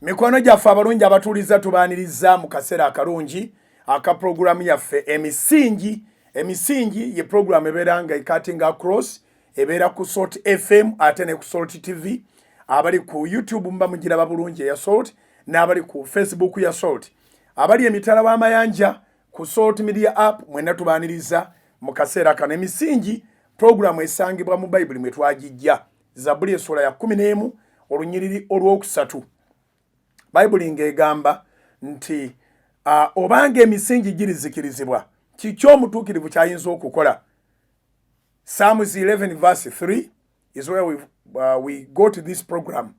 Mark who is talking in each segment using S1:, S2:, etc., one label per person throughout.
S1: Mikono gyaffe abalungi abatuuliza tubaaniriza mu kaseera akalungi aka programu yaffe emisingi ye programu ebeera nga cutting across ebeera ku Salt FM ate ne ku Salt TV abali ku YouTube mba mugiraba bulungi eya Salt n'abali ku Facebook ya Salt abali emitala w'amayanja ku Salt Media App mwenna tubaaniriza mu kaseera kano. Emisingi programu esangibwa mu Bible mwe twagijja Zaburi essula ya 11 olunyiriri olwokusatu. Bible ngegamba nti obanga emisingi girizikirizibwa kikyo omutuukirivu kyayinza okukola. Psalms 11 verse 3 is where we go to this program.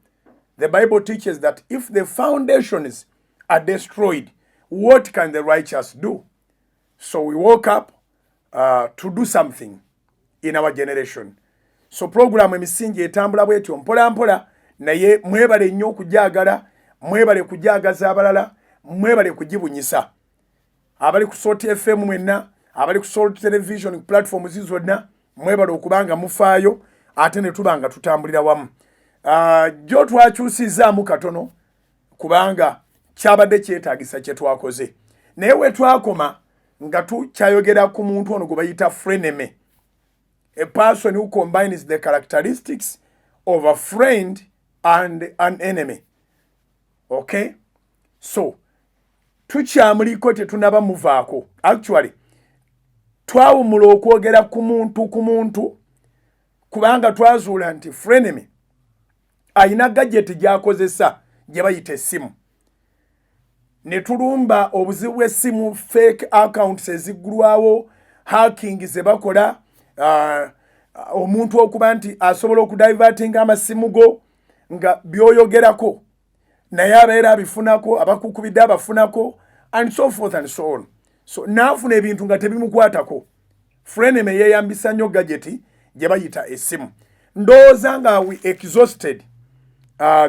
S1: The Bible teaches that if the foundations are destroyed, what can the righteous do? So we woke up to do something in our generation. So program emisingi etambula bwetyo mpola mpola naye mwebale nnyo okujagala, mwebale kujagaza abalala, mwebale kugibunyisa. Abali ku Salt FM mwenna, abali ku Salt Television platform zizonna, mwebale okubanga mufaayo ate ne tubanga tutambulira wamu. Jo twakyusizaamu katono kubanga kyabadde kyetaagisa kye twakoze. Naye we twakoma nga tukyayogera ku muntu ono gwe bayita frenemy. A person who combines the characteristics of a friend and an enemy. Okay? So, tukyamuliko tetunaba muvaako. Actually, twawumula okwogera ku muntu kubanga twazuula nti frenemy ayina gadget gy'akozesa gye bayita essimu. Ne tulumba obuzibu bw'essimu, fake accounts eziggulwawo, hacking ze bakola, omuntu okuba nti asobola okudivertinga amasimu go nga byoyogerako naye abeera abifunako, abakukubidde abafunako, and so forth and so on. So naafuna ebintu nga tebimukwatako. Frenemy yeeyambisa nnyo gadget gye bayita essimu. Ndowooza nga we exhausted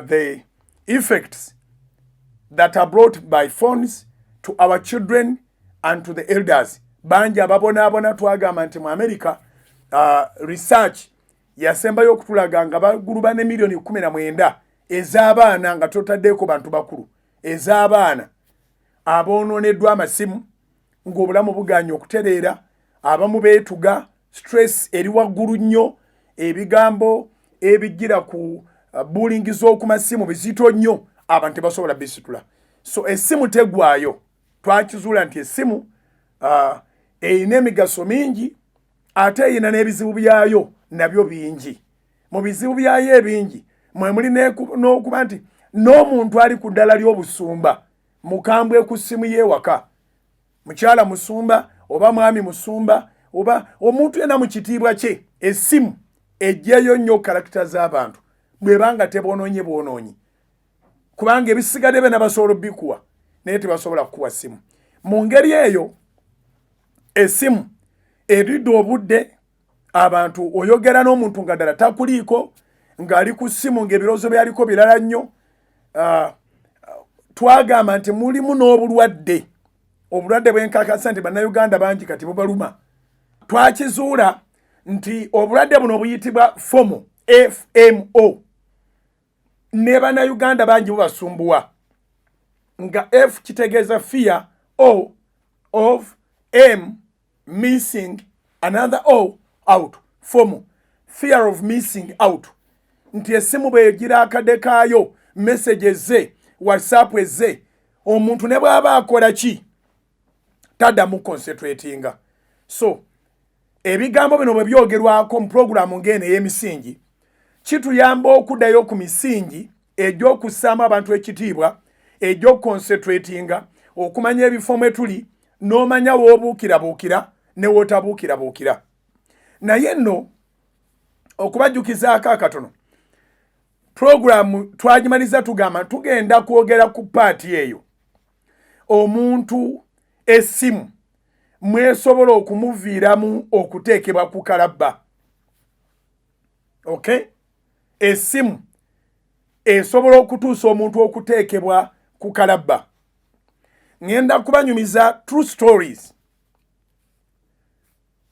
S1: the effects that are brought by phones to our children and to the elders. Banji ababonaabona twagamba nti mu America research yasembayo okutulaga nga baguluba ne milioni 19 ez'abaana nga totaddeko bantu bakulu. Ez'abaana aboononeddwa amasimu ng'obulamu buganya okutereera, abamu beetuga, stress eri waggulu nnyo, ebigambo ebijjira ku bullying z'oku masimu bizito nnyo, abantu tebasobola bisitula. So essimu tegwayo. Twakizuula nti essimu eyina emigaso mingi ate eyina n'ebizibu byayo nabyo bingi. Mu bizibu byayo ebingi mwe muli n'okuba nti n'omuntu ali ku ddala ly'obusumba mukambwe ku ssimu y'ewaka, mukyala musumba oba mwami musumba oba omuntu yenna mu kitiibwa kye, essimu ejjeeyo nnyo karakita z'abantu bwebanga tebonoonye bwonoonyi kubanga ebisigadde be nabasobola bikuwa naye tebasobola kukuwa ssimu. Mu ngeri eyo essimu eridde obudde abantu oyogera n'omuntu nga ddala takuliiko ng'ali ku ssimu ng'ebirowoozo byaliko birala nnyo. Twagamba nti mulimu n'obulwadde bw'enkakasa nti bannayuganda bangi kati bubaluma. Twakizuula nti obulwadde buno buyitibwa FOMO, FMO, ne bannayuganda bangi bubasumbuwa nga F kitegeeza fear, O of, M missing, another O out, FOMO, fear of missing out. Nti essimu bwegira akadde kaayo, messages ze, WhatsApp ze, omuntu ne bw'aba akola ki taddamu concentratinga. So ebigambo bino bwe byogerwako mu programu ng'eno ey'emisingi kituyamba okuddayo ku misingi egy'okussaamu abantu ekitiibwa, egy'okuconcentratinga, okumanya ebifo mwe tuli, n'omanya w'obuukirabuukira ne w'otabuukirabuukira. Naye nno okubajjukizaako akatono, programu twagimaliza tugamba tugenda kwogera ku paati eyo omuntu essimu mwesobola okumuviiramu okuteekebwa ku kalabba. Okay? Essimu esobola okutuusa omuntu okuteekebwa ku kalabba. Ngenda kubanyumiza true stories.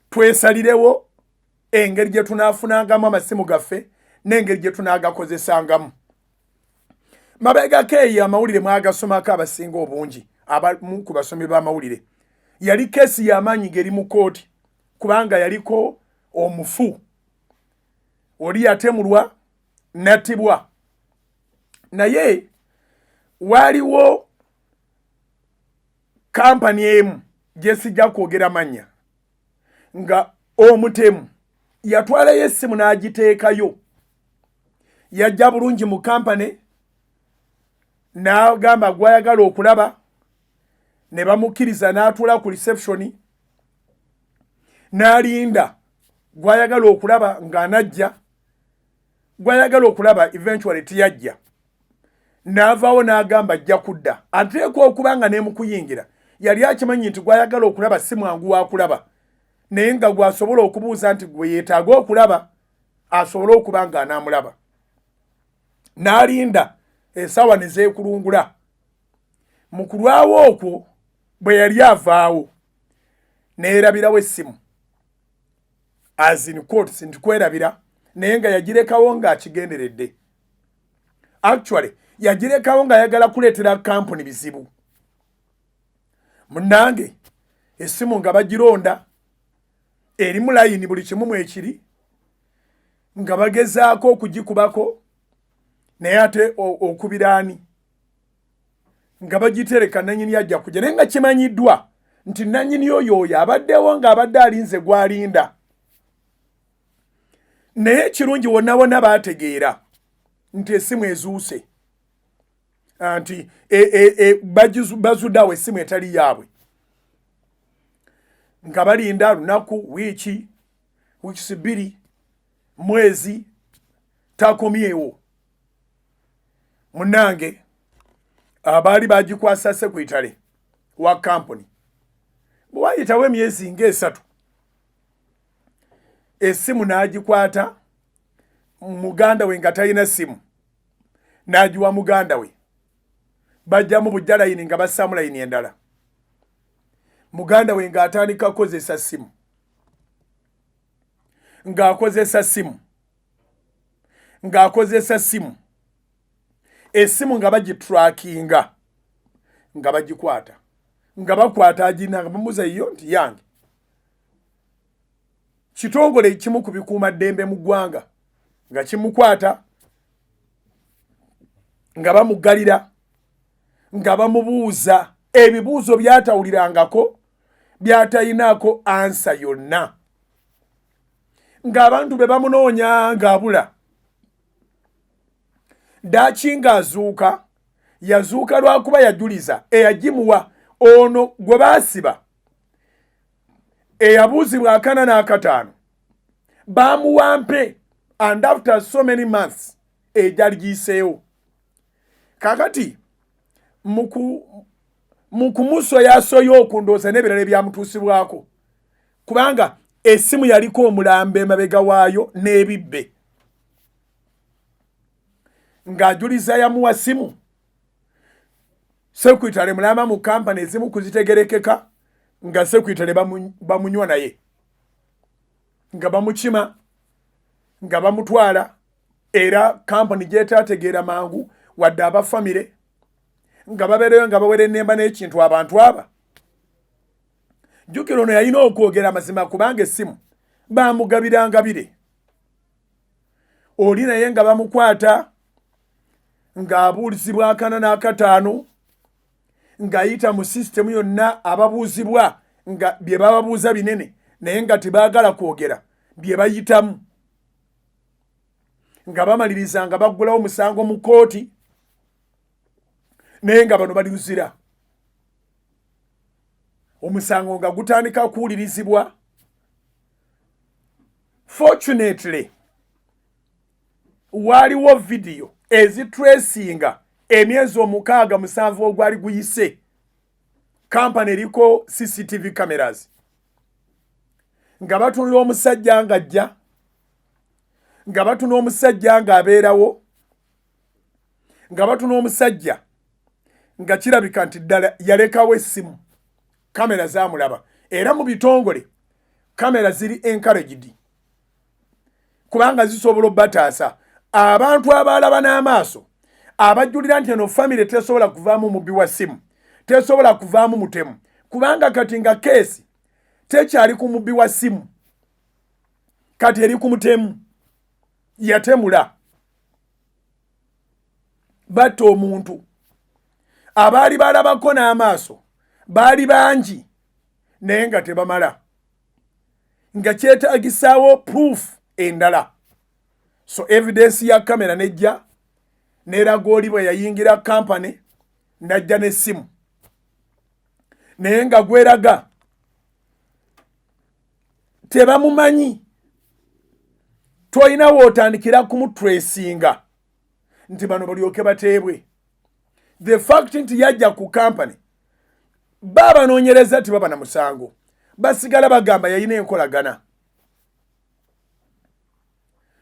S1: Twesalirewo engeri gye tunaafunangamu amasimu gaffe n'engeri gye tunaagakozesangamu. mabega ke amawulire mwagasomako abasinga obungi abamu ku basomi b'amawulire yali kesi y'amaanyi ngeri mu kooti kubanga yaliko omufu oli yatemulwa nattibwa naye waliwo kampani emu gye sijja kwogera mannya nga omutemu yatwalayo essimu n'agiteekayo yajja bulungi mu kampani n'agamba gwayagala okulaba ne bamukkiriza n'atuula ku reception n'alinda gwayagala okulaba ng'anajja gwayagala okulaba eventually tiyajja n'avaawo n'agamba ajja kudda ateekwa okuba nga n'emukuyingira yali akimanyi nti gwayagala okulaba si mwangu wa kulaba naye nga gwasobola okubuuza nti gwe yeetaaga okulaba asobole okuba nga anaamulaba n'alinda essaawa ne zeekulungula mu kulwawo okwo bwe yali avaawo neerabirawo essimu as in quotes nti kwerabira naye nga yagirekawo ng'akigenderedde actually yagirekawo ng'ayagala kuleetera kampuni bizibu munnange essimu nga bagironda erimu layini buli kimu mwekiri nga bagezaako okugikubako naye ate okubiraani nga bagitereka nannyini ajja kujja naye nga kimanyiddwa nti nannyini oyo abaddewo ng'abadde alinze gw'alinda naye kirungi wonna bonna baategeera nti essimu ezuuse nti bazuddawo essimu etali yaabwe nga balinda lunaku wiiki bbiri mwezi takomyewo munnange abaali bagikwasa sekuyitale wa kampuni bwe wayitawo emyezi ng'esatu essimu n'agikwata muganda we nga talina ssimu n'agiwa muganda we bajjamu bujja layini nga bassaamu layini endala muganda we ng'atandika kukozesa ssimu ng'akozesa ssimu essimu nga bagitrakinga nga bagikwata nga bakwata agina nga bamuza iyo nti yange kitongole kimu ku bikuuma ddembe mu ggwanga nga kimukwata nga bamuggalira nga bamubuuza ebibuuzo byatawulirangako byatayinaako ansa yonna ng'abantu be bamunoonya ng'abula daki ng'azuuka yazuuka lwakuba yajuliza eyagimuwa ono gwe baasiba eyabuuzibwa 4 na 5 bamuwa mpe and after so many months ejali giyiseewo kakati mu kumusoyasoya okundooza n'ebirala ebyamutuusibwako kubanga essimu yaliko omulambo emabega waayo n'ebibbe ng'ajuliza yamuwa ssimu sekuyitale mulamba mu kampani ezimu kuzitegerekeka nga sekuyitale bamunywa naye nga bamukima nga bamutwala era kampani gyetaategeera mangu wadde abafamire nga babeereyo nga bawera ennemba n'ekintu abantu aba jjukira ono yalina okwogera amazima kubanga essimu baamugabirangabire oli naye nga bamukwata ng'abuulizibwa 4 na 5 ng'ayita mu sisitemu yonna ababuuzibwa nga bye bababuuza binene naye nga tebaagala kwogera bye bayitamu nga bamaliriza nga baggulawo omusango mu kooti naye nga bano baluzira omusango nga gutandika kuwulirizibwa fortunately waliwo vidiyo ezitresinga emyezi 6-7 ogwali guyise kampani eriko CCTV cameras nga batunula omusajja ng'ajja nga batuna omusajja ng'abeerawo nga batuna omusajja nga kirabika nti ddala yalekawo essimu kamera zaamulaba era mu bitongole kamera ziri encouraged kubanga zisobola obbataasa abantu abalaba n'amaaso abajulira nti eno family tesobola kuvaamu mubbi wa simu, tesobola kuvaamu mutemu, kubanga kati nga keesi tekyali ku mubbi wa simu, kati eri ku mutemu yatemula batta omuntu. Abaali balabako n'amaaso baali bangi naye nga tebamala, nga kyetaagisaawo proof endala. So evidence ya kamera nejja n'eraga oli bwe yayingira kampani najja n'essimu, naye nga gweraga tebamumanyi. Toyina wootandikira kumutracinga nti bano balyoke bateebwe. The fact nti yajja ku kampani babanoonyereza tibaba na musango, basigala bagamba yayina enkolagana.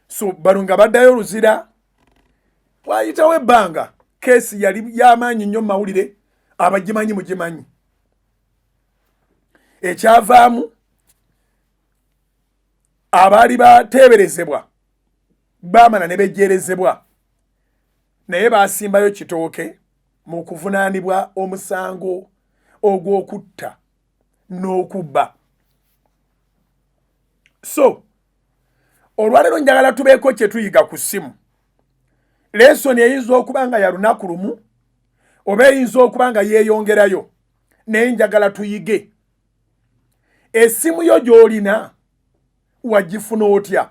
S1: So bano nga baddayo oluzira, wayitawo ebbanga keesi yali y'amaanyi nnyo mu mawulire, abagimanyi mugimanyi. Ekyavaamu abaali bateeberezebwa baamala ne bejjeerezebwa, naye baasimbayo kitooke mu kuvunaanibwa omusango ogw'okutta n'okubba. So olwaleero njagala tubeeko kye tuyiga ku ssimu. Lesoni eyinza okuba nga ya lunaku lumu oba eyinza okuba nga yeeyongerayo, naye njagala tuyige. Essimu yo gy'olina wagifuna otya?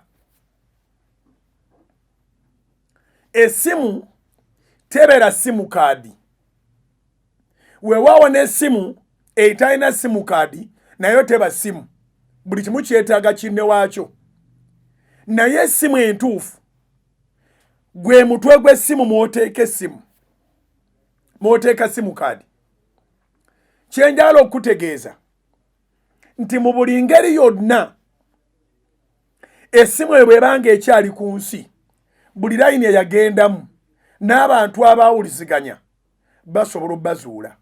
S1: Essimu tebeera simu kaadi. Weewaawo n'essimu etalina simu kaadi nayo teba simu, buli kimu kyetaaga kinne waakyo. Naye essimu entuufu gwe mutwe gw'essimu mw'oteeka essimu, mw'oteeka simu kaadi. Kyenjala okutegeeza nti mu buli ngeri yonna essimu eyo bw'ebanga ekyali ku nsi, buli layini eyagendamu n'abantu abaawuliziganya basobola obbazuula.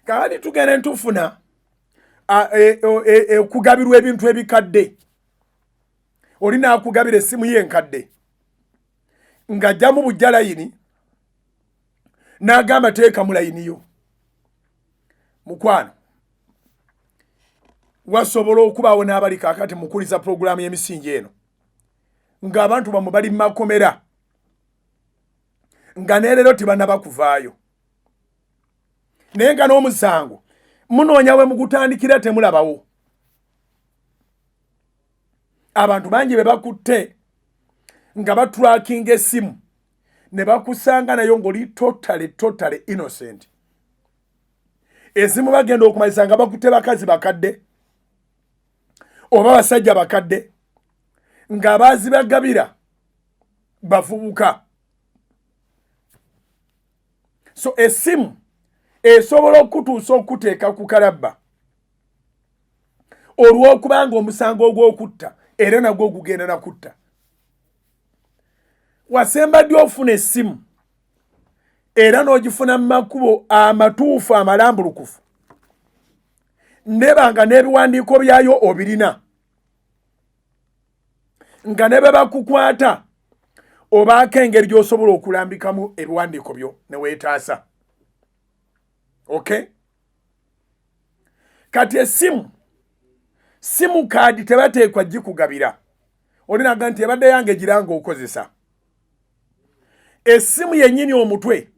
S1: Kaakati tugende ntufuna okugabirwa ebintu ebikadde. Oli naakugabira essimu ye enkadde ng'ajjamu bujja layini n'agamba teekamu layini yo. Mukwano, wasobola okubaawo n'abali kaakati mukuliza pulogulaamu y'emisingi eno ng'abantu bamwe bali mu makomera nga neerero tebannaba kuvaayo, naye nga n'omusango munoonya we mugutandikira temulabawo. Abantu bangi be bakutte nga batrackinga essimu ne bakusanga nayo ng'oli totally innocent. Essimu bagenda okumalisa nga bakutte bakazi bakadde oba basajja bakadde nga baazibagabira bavubuka. So essimu esobola okutuusa okuteeka ku kalabba olw'okubanga omusango ogw'okutta era nagwo gugenda na kutta. Wasemba ddi ofuna essimu era n'ogifuna mu makubo amatuufu amalambulukufu, nebanga n'ebiwandiiko byayo obirina, nga ne bwe bakukwata obaako engeri gy'osobola okulambikamu ebiwandiiko byo ne weetaasa. Okay? Kati essimu, simu kaadi tebateekwa gikugabira. Olinaga nti ebadde yange giranga okozesa. Essimu yennyini omutwe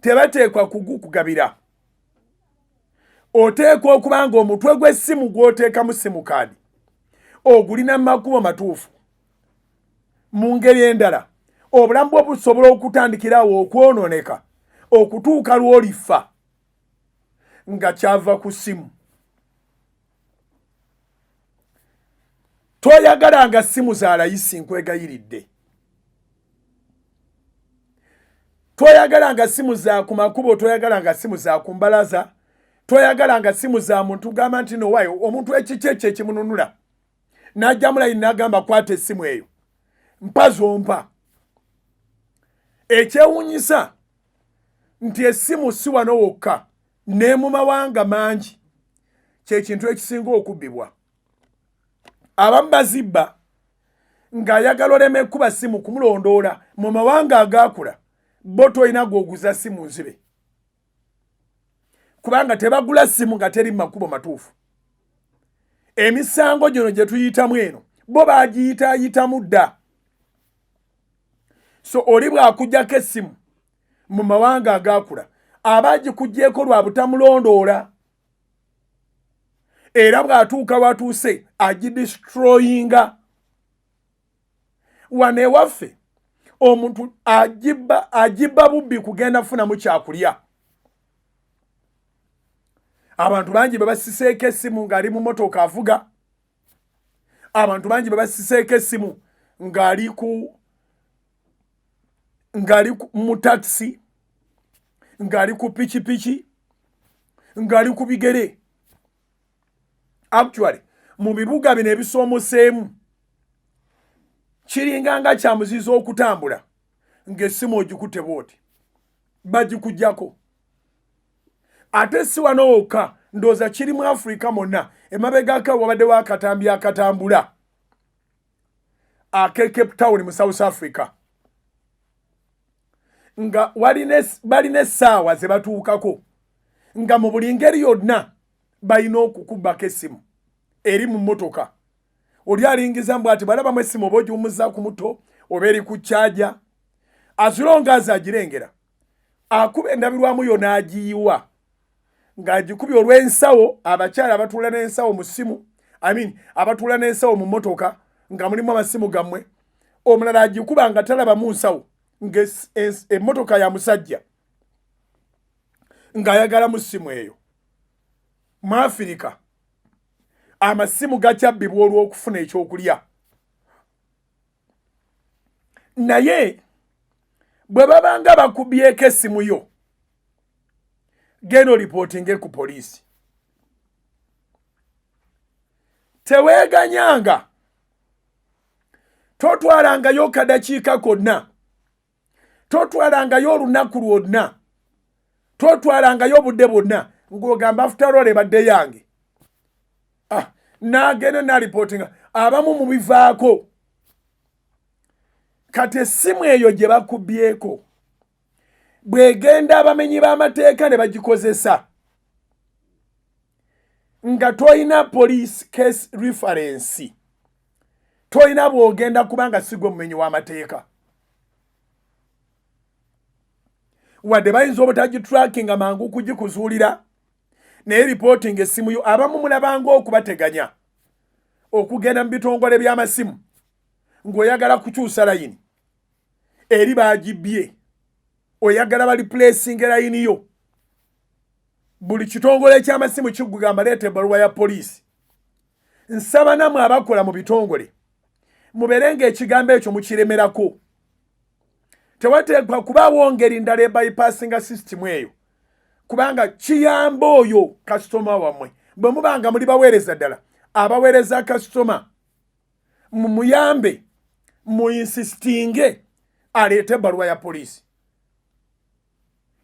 S1: tebateekwa kugukugabira. Oteekwa okuba nga omutwe gw'essimu gw'oteekamu simu kaadi ogulina mu makubo matuufu. Mu ngeri endala obulamu bwo busobola okutandikirawo okwonooneka okutuuka lw'olifa nga kyava ku ssimu. Toyagalanga ssimu za layisi, nkwegayiridde. Toyagalanga ssimu za ku makubo, toyagalanga ssimu za ku mbalaza, toyagalanga ssimu za muntu gamba nti no wayo omuntu ekikye ekimununula n'ajja mulayini n'agamba kwata essimu eyo mpa zompa. Ekyewuunyisa nti essimu si wano wokka ne mu mawanga mangi kye kintu ekisinga okubbibwa. Abamu bazibba ng'ayagala oleme kuba simu kumulondoola mu mawanga agaakula bo toyina gw'oguza simu nzibe kubanga tebagula simu nga teri makubo matuufu. Emisango gino gye tuyitamu eno bo bagiyitaayitamu dda. So oli bw'akuggyako essimu mu mawanga agaakula aba agikuggyeeko lwa butamulondoola era bw'atuuka watuuse agidistroyinga. Wane waffe omuntu agibba bubbi kugenda kufunamu kyakulya. Abantu bangi basiseeko essimu ng'ali mu motoka avuga. Abantu bangi basiseeko essimu ng'ali mu taxi, ng'ali ku pikipiki, ng'ali ku bigere. Actually mu bibuga bino ebisoomoseemu kiringa nga kya muzizo okutambula ng'essimu ogikutte bw'oti bagikuggyako. Ate si wano wokka ndowooza kiri mu Africa mwonna emabegako wabaddewo akatambi akatambula ake Cape Town mu South Africa nga balina essaawa ze batuukako nga mu buli ngeri yonna balina okukubbako essimu eri mu mmotoka. Oli alingiza mbu ati balabamu essimu oba ogiwumuzza ku muto oba eri ku kyaja azulonga aze agirengera akuba endabirwamu yo n'agiyiwa ng'agikubye olw'ensawo. Abakyala abatuula n'ensawo mu ssimu abatuula n'ensawo mu mmotoka nga mulimu amasimu gammwe, omulala agikuba nga talaba mu nsawo ng'emmotoka ya musajja ng'ayagala mu ssimu eyo. Mu Afirika amasimu gakyabbibwa olw'okufuna ekyokulya. Naye bwe babanga bakubyeko essimu yo genda olipootinge ku poliisi. Teweeganyanga, totwalangayo kadakiika konna, totwalangayo olunaku lwonna, totwalangayo obudde bwonna ng'ogamba after all ebadde yange. N'agenda n'alipootinga abamu mu bivaako. Kati essimu eyo gye bakubyeko bw'egenda abamenyi b'amateeka ne bagikozesa nga toyina police case reference, toyina bw'ogenda kubanga si gwe mumenyi w'amateeka. Wadde bayinza obutagitrackinga mangu kugikuzuulira naye reporting essimu yo abamu mulabanga okubateganya okugenda mu bitongole by'amasimu ng'oyagala kukyusa layini eri bagibbye, oyagala baliplacinga layini yo. Buli kitongole eky'amasimu kikugamba leeta ebbaluwa ya poliisi. Nsaba nammwe abakola mu bitongole mubeere ng'ekigambo ekyo mukiremerako. Tewateekwa kubaawo ngeri ndala ebypassinga system eyo kubanga kiyamba oyo kasitoma wammwe bwe mubanga muli baweereza ddala abaweereza kasitoma mumuyambe mu insistinge aleete ebbaluwa ya poliisi.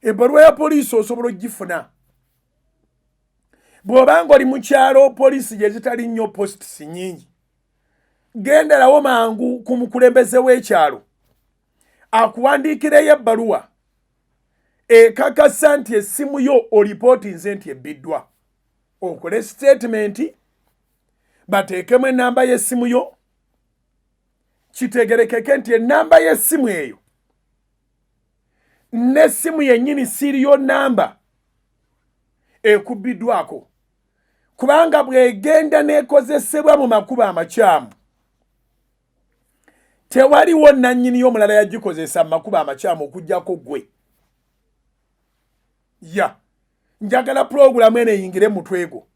S1: Ebbaluwa ya poliisi osobola ogifuna bw'obanga oli mu kyalo poliisi gye zitali nnyo posts nnyingi. Genderawo mangu ku mukulembeze w'ekyalo akuwandiikireyo ebbaluwa ekakasa nti essimu yo olipootinze nti ebbiddwa. Okole statement bateekemu ennamba y'essimu yo kitegerekeke nti ennamba y'essimu eyo n'essimu yennyini serial namba ekubbiddwako kubanga bw'egenda n'ekozesebwa mu makubo amakyamu tewaliwo nannyini y'omulala yagikozesa mu makubo amakyamu okuggyako gwe. Njagala pulogulamu eno eyingire mutwe gwo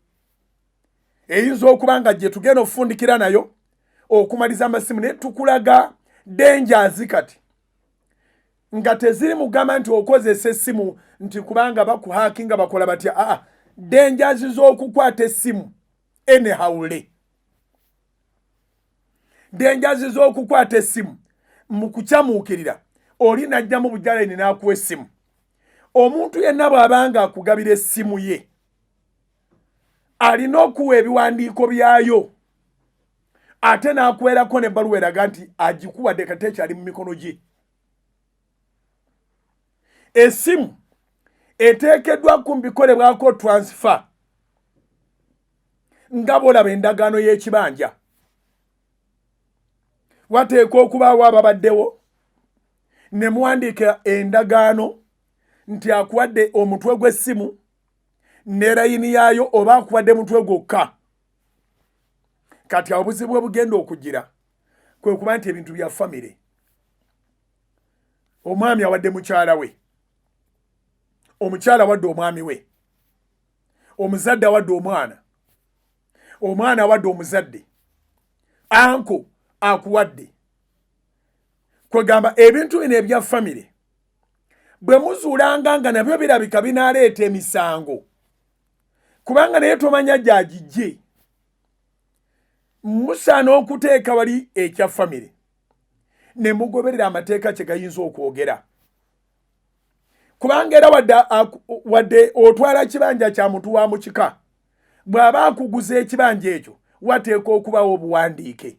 S1: eyinza okuba nga gye tugenda okufundikira nayo okumaliza amasimu ne tukulaga dangers kati nga teziri mugamba nti okozesa essimu nti kubanga bakuhakinga bakola batya. Dangers z'okukwata essimu enehawule, dangers z'okukwata essimu mu kukyamuukirira oli najja mu bujaleni n'akuwa essimu. Omuntu yenna bw'abanga akugabira essimu ye alina okuwa ebiwandiiko byayo ate n'akuweerako n'ebbaluwa eraga nti agikuwadde kati ekyali mu mikono gye. Essimu eteekeddwa kubikolebwako transfer nga bw'olaba endagaano y'ekibanja. Wateekwa okubaawo ababaddewo ne muwandiika endagaano nti akuwadde omutwe gw'essimu ne layini yaayo oba akuwadde mutwe gwokka. Kati obuzibu bwe bugenda okugira kwe kuba nti ebintu bya famire. Omwami awadde mukyala we, omukyala awadde omwami we, omuzadde awadde omwana, omwana awadde omuzadde, anko akuwadde. Kwegamba ebintu bino ebya famire bwe muzuulanga nga nabyo birabika binaaleeta emisango, kubanga naye tomanya gyagijje, musaana okuteeka wali ekya famire ne mugoberera amateeka kye gayinza okwogera. Kubanga era wadde otwala kibanja kya muntu wa mukika, bw'aba akuguza ekibanja ekyo wateekwa okubawo obuwandiike,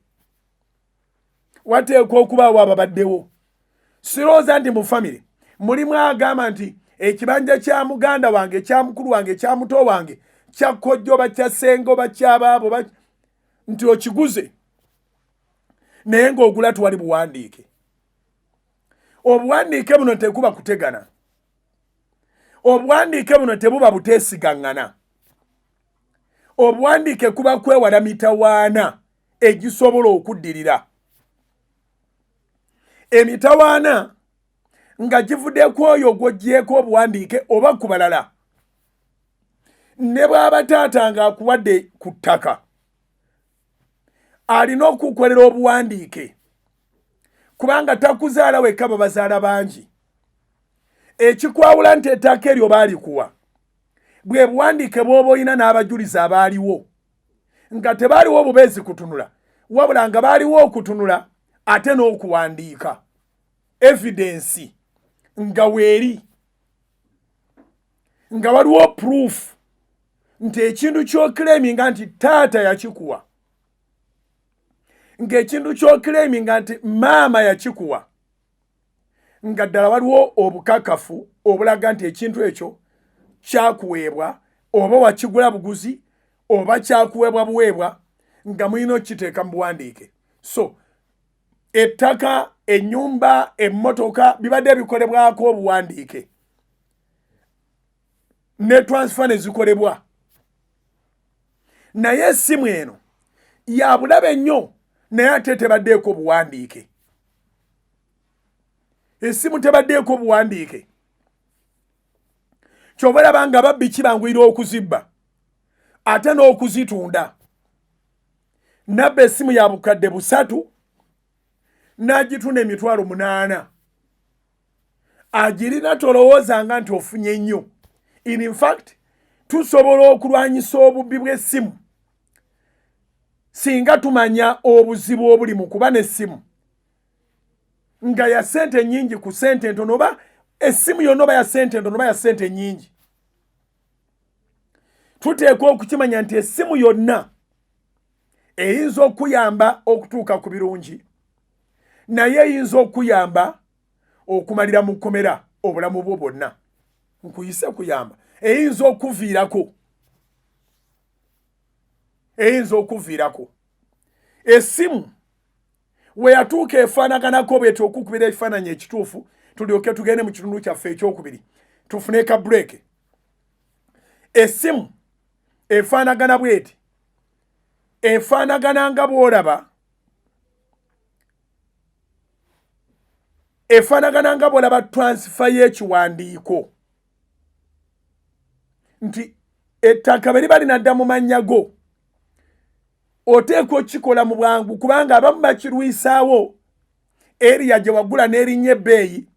S1: wateekwa okubaawo ababaddewo. Sirowooza nti mu famire mulimu agamba nti ekibanja kya muganda wange, kya mukulu wange, kya muto wange, kya kkojjo oba kya ssenga oba kyabaabo nti okiguze naye ng'ogula tewali buwandiike. Obuwandiike buno tekuba kutegana, obuwandiike buno tebuba buteesigaŋŋana, obuwandiike kuba kwewala mitawaana egisobola okuddirira. Emitawaana nga givudde ku oyo gw'oggyeko obuwandiike oba ku balala. Ne bw'aba taata ng'akuwadde ku ttaka, alina okukolera obuwandiike, kubanga takuzaala wekka, babazaala bangi. Ekikwawula nti ettaka eryo baalikuwa bwe buwandiike bw'oba olina n'abajulizi abaaliwo, nga tebaaliwo bubeezi kutunula, wabula nga baaliwo okutunula ate n'okuwandiika evidensi nga weeri, nga waliwo proof nti ekintu ky'oclaiminga nti taata yakikuwa, ng'ekintu ky'oclaiminga nti maama yakikuwa, nga ddala waliwo obukakafu obulaga nti ekintu ekyo kyakuweebwa oba wakigula buguzi oba kyakuweebwa buweebwa, nga mulina okukiteeka mu buwandiike. So ettaka, ennyumba, emmotoka bibadde bikolebwako obuwandiike, ne transfer ne zikolebwa. Naye essimu eno ya bulabe nnyo, naye ate tebaddeeko buwandiike. Essimu tebaddeeko buwandiike, ky'oba olaba nga babbi kibanguyira okuzibba ate n'okuzitunda. Nabba essimu ya bukadde 3 n'agitunda emitwalo 8, agirina tolowoozanga nti ofunye nnyo. In fact tusobola okulwanyisa obubbi bw'essimu singa tumanya obuzibu obuli mu kuba n'essimu nga ya ssente nnyingi ku ssente entono, oba essimu yonna oba ya ssente entono oba ya ssente nnyingi. Tuteekwa okukimanya nti essimu yonna eyinza okuyamba okutuuka ku birungi, naye eyinza okuyamba okumalira mu kkomera obulamu bwo bwonna. Nkuyise kuyamba, eyinza okuviirako, eyinza okuviirako. Essimu we yatuuka efaanaganako bwetyo okukubira ekifaananyi ekituufu, tulyoke tugende mu kitundu kyaffe ekyokubiri tufune ka break. Essimu efaanagana bweti, efaanagana nga bw'olaba, efaanagana nga bw'olaba transfer y'ekiwandiiko, nti ettaka bwe liba linadda mu mannya go oteekwa okukikola mu bwangu, kubanga abamu bakirwisaawo eriya gye wagula n'erinnya ebbeeyi,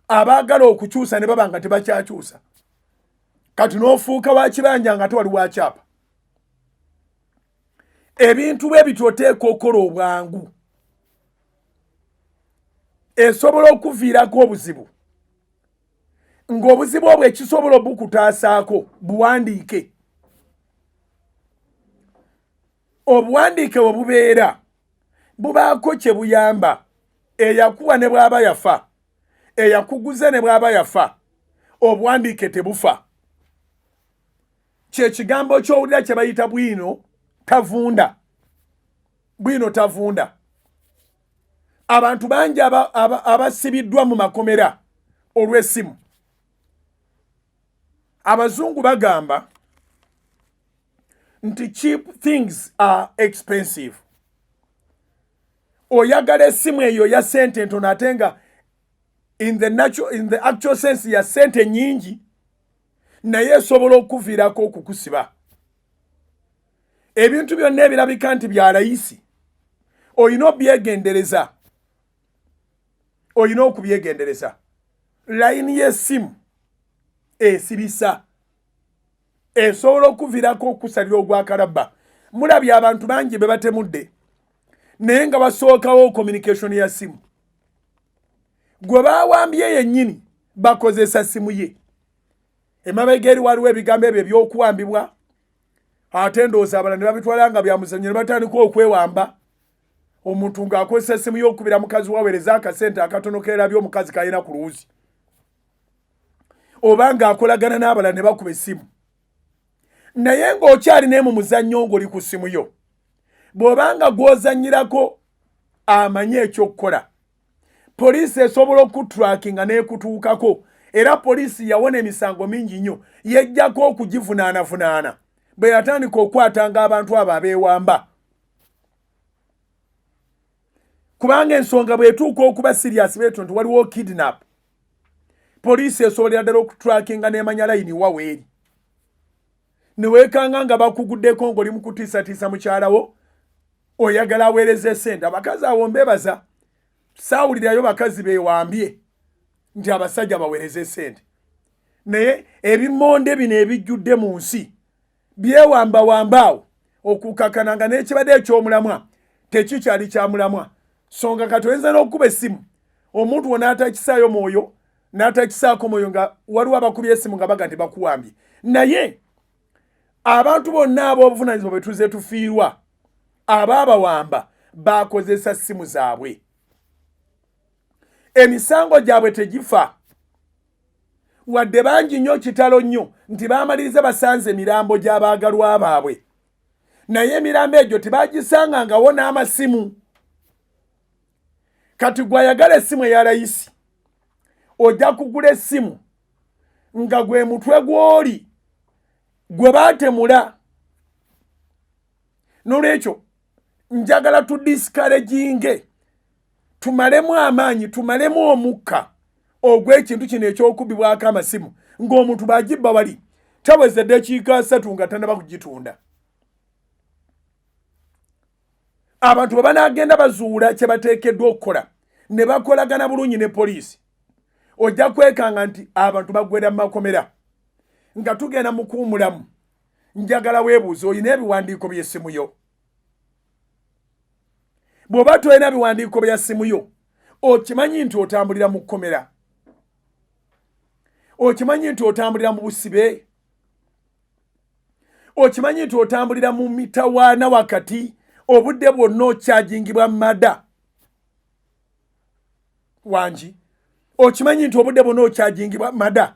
S1: abaagala okukyusa ne baba nga tebakyakyusa, kati n'ofuuka wa kibanja nga tewali wakyapa. Ebintu bwe bityo oteekwa okukola obwangu, esobola okuviirako obuzibu, ng'obuzibu obwo ekisobola obukutaasaako buwandiike. Obuwandiike bwe bubeera bubaako kye buyamba eyakuwa ne bw'aba yafa eyakuguze ne bw'aba yafa obuwandiike tebufa kye kigambo ky'owulira kye bayita bwino tavunda abantu bangi abasibiddwa mu makomera olw'essimu abazungu bagamba nti cheap things are expensive oyagala essimu eyo ya sente ntono ate nga in the actual sense ya sente nyingi naye esobola okuviirako okukusiba ebintu byonna ebirabika nti bya layisi olina okubyegendereza layini y'essimu esibisa esobola okuviirako okusalira ogwakalabba mulabye abantu bangi be batemudde naye nga basookawo communication ya simu gwe bawambye yennyini bakozesa simu ye emabega eri waliwo ebigambo ebyo ebyokuwambibwa ate ndowooza abalala ne babitwala nga byamuzannyo ne batandika okwewamba omuntu ng'akozesa essimu y'okubira mukazi waweereza akasente akatono keerabye omukazi kalina ku luwuzi oba ng'akolagana n'abalala ne bakuba essimu naye ng'okyali naye mu muzannyo ng'oli ku ssimu yo bw'obanga gw'ozannyirako amanye ekyokukola poliisi esobola okuturakinga n'ekutuukako era poliisi yawona emisango mingi nnyo yejjako okugivunaanavunaana bwe yatandika okwatanga abantu abo abeewamba kubanga ensonga bw'etuuka okuba siriasi beeto nti waliwo kidnap poliisi esobolera ddala okuturakinga n'emanya layini waweeri ne weekanga nga bakuguddeko ng'oli mu kutiisatiisa mukyalawo oyagala aweereza essente abakazi awo mbebaza saawulirayo bakazi beewambye nti abasajja baweereza essente naye ebimonde bino ebijjudde mu nsi byewambawamba awo okukakananga n'ekibadde eky'omulamwa tekikyali kya mulamwa songa kati oyinza n'okukuba essimu omuntu wona atakisaayo mwoyo n'atakisaako mwoyo nga waliwo abakubye essimu nga baga nti bakuwambye naye abantu bonna ab'obuvunaanyizibwa bwe tuze tufiirwa abaabawamba bakozesa ssimu zaabwe emisango gyabwe tegifa wadde bangi nnyo kitalo nnyo nti baamaliriza basanze emirambo gy'abaagalwa baabwe naye emirambo egyo tebaagisangangawo n'amasimu kati gwayagala essimu eya layisi ojja kugula essimu nga gwe mutwe gw'oli gwe baatemula n'olwekyo njagala tudiscouraginge tumalemu amaanyi tumalemu omukka ogw'ekintu kino eky'okubbibwako amasimu ng'omuntu bw'agibba wali taweza eddakiika 3 nga tannaba kugitunda abantu bwe banaagenda bazuula kye bateekeddwa okukola ne bakolagana bulungi ne poliisi ojja kwekanga nti abantu baggwera mu makomera nga tugenda mu kuwumulamu njagala weebuuze olina ebiwandiiko by'essimu yo bw'oba tolina biwandiiko bya ssimu yo okimanyi nti otambulira mu kkomera okimanyi nti otambulira mu busibe okimanyi nti otambulira mu mitawaana wakati obudde bwonna okyajingibwa mada wangi okimanyi nti obudde bwonna okyajingibwa mada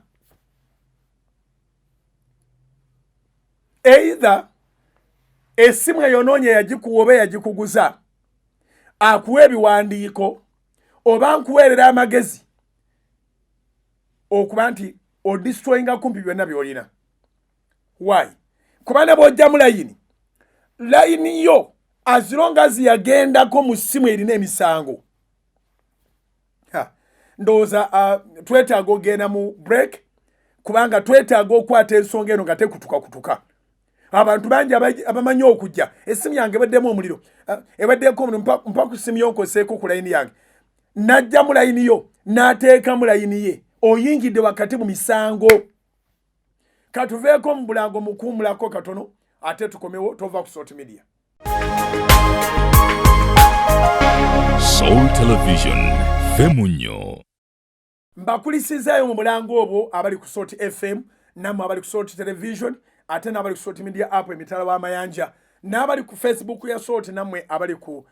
S1: either essimu eyonoonye yagikuwa oba yagikuguza akuwa ebiwandiiko oba nkuweerera amagezi okuba nti odistroyinga kumpi byonna by'olina why kuba ne bw'ojjamu layini yo as long as yagendako mu ssimu erina emisango ndowooza twetaaga ogenda mu break kubanga twetaaga okwata ensonga eno nga tekutukakutuka abantu bangi abamanyi okujja essimu yange ebaddemu omuliro ebaddeko omuliro mpa ku ssimu yo nkoseeko ku layini yange najja mu layini yo n'ateeka mu layini ye oyingidde wakati mu misango katuveeko mu bulango mukuumulako katono ate tukomewo tova ku Salt Media.
S2: Soul Television Femunyo
S1: mbakulisizaayo mu mulango obwo abali ku Salt FM nammwe abali ku Salt Television ate n'abali ku Salt Media app emitala w'amayanja n'abali ku Facebook ya Salt nammwe abali ku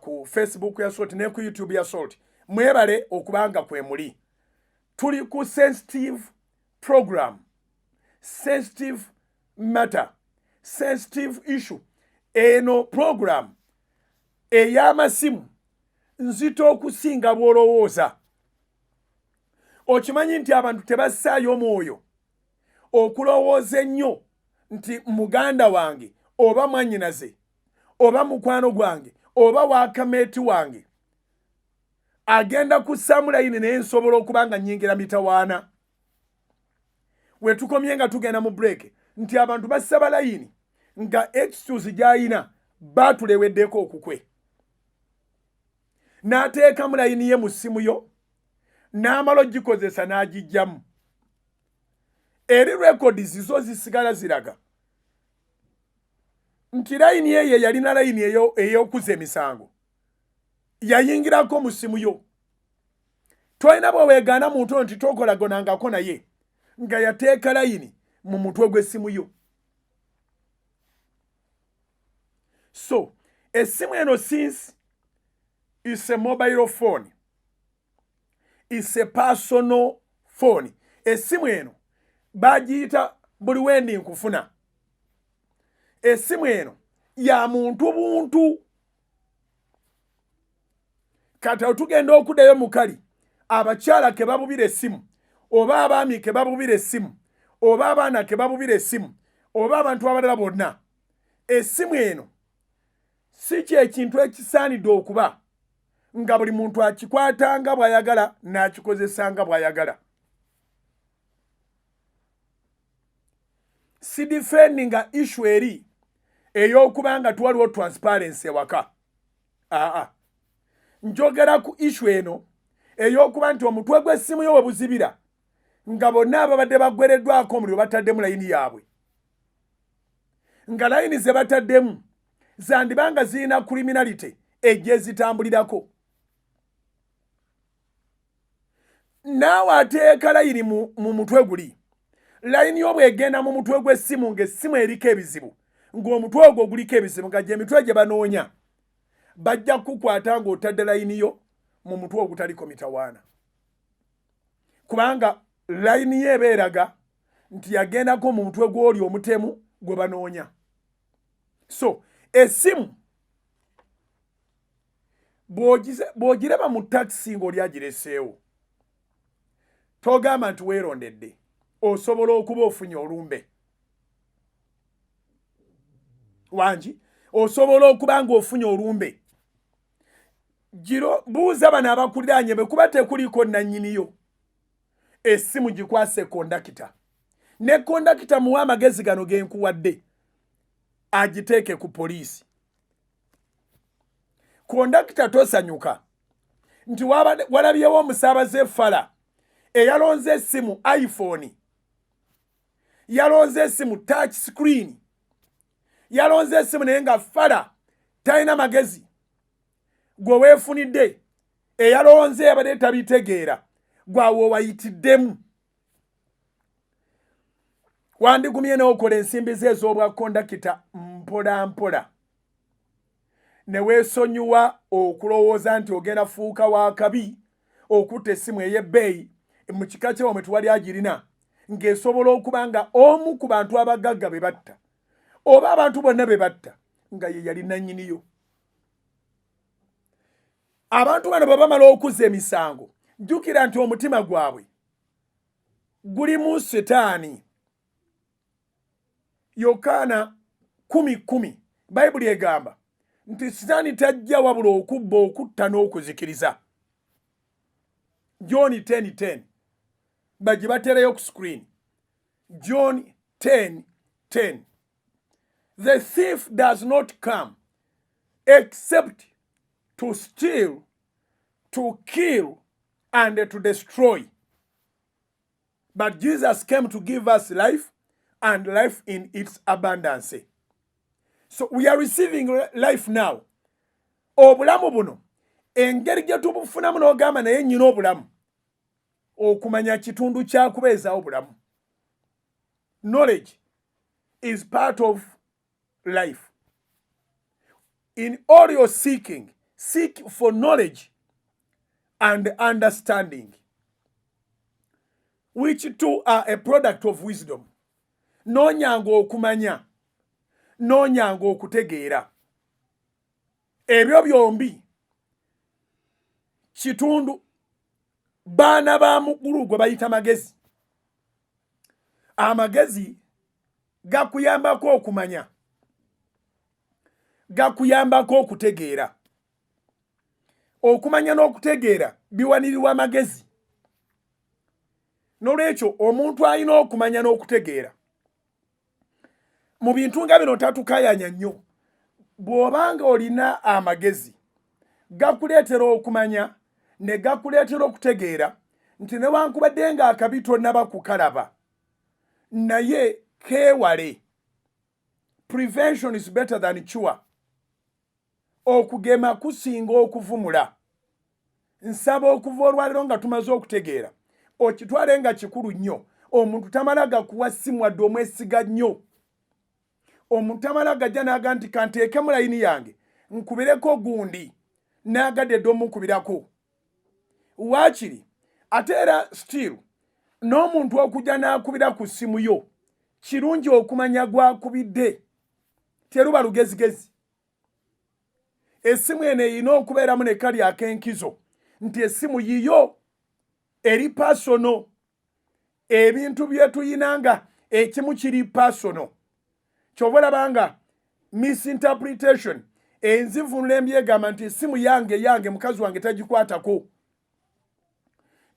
S1: ku Facebook ya Salt ne ku YouTube ya Salt mwebale okubanga kwe muli tuli ku sensitive program, sensitive matter, sensitive issue. Eno program ey'amasimu nzito okusinga bw'olowooza. Okimanyi nti abantu tebassaayo omwoyo okulowooza ennyo nti muganda wange oba mwannyinaze oba mukwano gwange oba wakameeti wange agenda kussaamu layini naye nsobola okuba nga nnyingira mitawaana. We tukomye nga tugenda mu break nti abantu bassaba layini nga excuse gy'ayina baatuleweddeko okukwe. N'ateekamu layini ye mu ssimu yo n'amala ogikozesa n'agijjamu. Eri records zo zisigala ziraga nti layini ye yalina layini ey'okuza emisango yayingirako mu ssimu yo. Twalina bwe weegaana muntu nti tokolagonangako naye nga yateeka layini mu mutwe gw'essimu yo. So essimu eno since is a mobile phone, is a personal phone. Essimu eno bagiyita buli wendi nkufuna. Essimu eno ya muntu buntu. Kati otugenda okuddayo mukali abakyala ke babubira essimu oba abaami ke babubira essimu oba abaana ke babubira essimu oba abantu abalala bonna. Essimu eno si kyekintu ekisaanidde okuba nga buli muntu akikwatanga bw'ayagala n'akikozesanga bw'ayagala. Si defendinga issue eri ey'okuba nga tuwaliwo transparency ewaka. Njogera ku issue eno ey'okuba nti omutwe gw'essimu yo we buzibira nga bonna ababadde baggwereddwako omuliro bataddemu layini yaabwe. Nga layini ze bataddemu zandibanga zirina criminality ejje zitambulirako. Naawe ateeka layini mu mutwe guli. Layini yo bw'egenda mu mutwe gw'essimu ng'essimu eriko ebizibu ng'omutwe ogwo guliko ebizibu nga gy'emitwe gye banoonya bajja kukwata ng'otadde layini yo mu mutwe ogutaliko mitawaana. Kubanga layini ye ebeeraga nti yagendako mu mutwe gw'oli omutemu gwe banoonya. So essimu bw'ogiraba mu takisi ng'oli agireseewo togamba nti weerondedde, osobola okuba ofunye olumbe. Wangi osobola okuba ng'ofunye olumbe. Buuza bano abakuliraanye bwe kuba tekuliko nannyiniyo essimu gikwase kondakita ne kondakita muwa amagezi gano genkuwadde agiteeke ku poliisi. Kondakita tosanyuka nti walabyewo omusaabaze Fala eyalonze essimu iPhone, yalonze essimu touch screen, yalonze essimu naye nga Fala talina magezi gwe weefunidde eyalonze yabadde tabitegeera gwawe owayitiddemu. Wandigumye n'okola ensimbi ze ez'obwa kondakita mpola mpola ne weesonyiwa okulowooza nti ogenda fuuka wa kabi okutta essimu ey'ebbeeyi mu kika ky'omwe tewali agirina ng'esobola okuba nga omu ku bantu abagagga be batta oba abantu bonna be batta nga ye yali nannyiniyo. Abantu bano bwe bamala okuzza emisango jjukira nti omutima gwabwe gulimu setaani. Yokaana 10:10 Bayibuli egamba nti sitaani tajja wabula okubba, okutta n'okuzikiriza. John 10:10 bagibatereyo ku screen. John 10:10 The thief does not come except to steal, to kill, and to destroy. But Jesus came to give us life and life in its abundance. So we are receiving life now. Obulamu buno engeri gye tubufunamu n'ogamba naye nnyina obulamu okumanya kitundu kyakubeezaawo obulamu. Knowledge is part of life. In all your seeking, seek for knowledge and understanding, which two are a product of wisdom. Noonyanga okumanya, noonyanga okutegeera. Ebyo byombi kitundu baana ba mukulu gwe bayita magezi. Amagezi gakuyambako okumanya, gakuyambako okutegeera. Okumanya n'okutegeera biwanirirwa amagezi. Nolwekyo omuntu alina okumanya n'okutegeera mu bintu nga bino tatukayanya nnyo. Bw'obanga olina amagezi gakuleetera okumanya ne gakuleetera okutegeera nti newankubadde nga akabi tonnaba kukalaba naye keewale. Prevention is better than cure. Okugema kusinga okuvumula. Nsaba okuva olwaliro nga tumaze okutegeera okitwale nga kikulu nnyo. Omuntu tamala gakuwa ssimu wadde omwesiga nnyo. Omuntu tamala gajja n'aga nti kanteeke mu layini yange nkubireko gundi n'agadde dde omukubirako. Waakiri ate era still n'omuntu okujja n'akubira ku ssimu yo kirungi okumanya gwakubidde, teruba lugezigezi. Essimu eno erina okubeeramu ne kali ak'enkizo nti essimu yiyo eri personal. Ebintu bye tuyina nga ekimu kiri personal. Kyova olabanga misinterpretation enzivunula embyegamba nti essimu yange mukazi wange tagikwatako.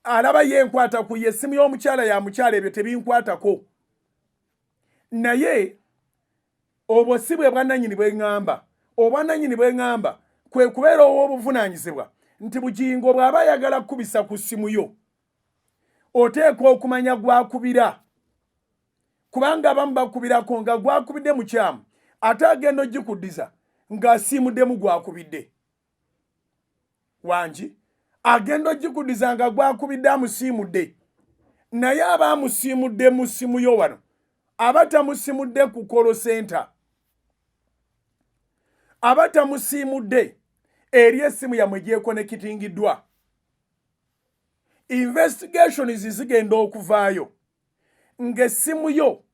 S1: Alaba ye nkwata ku essimu y'omukyala ya mukyala, ebyo tebinkwatako. Naye obwo si bwe bwannannyini bw'eŋŋamba. Obwannannyini bw'eŋŋamba kwe kubeera ow'obuvunaanyizibwa nti bugingo bw'aba ayagala kukubisa ku ssimu yo oteekwa okumanya gwakubira. Kubanga abamu bakubirako nga gwakubidde mukyamu ate agenda ogikuddiza ng'asiimuddemu gwakubidde. Wangi agenda ogikuddiza nga gwakubidde amusiimudde. Naye aba amusiimudde mu ssimu yo wano aba tamusiimudde ku call center. Aba tamusiimudde eri essimu yammwe gyekonekitingiddwa. Investigations zigenda okuvaayo ng'essimu yo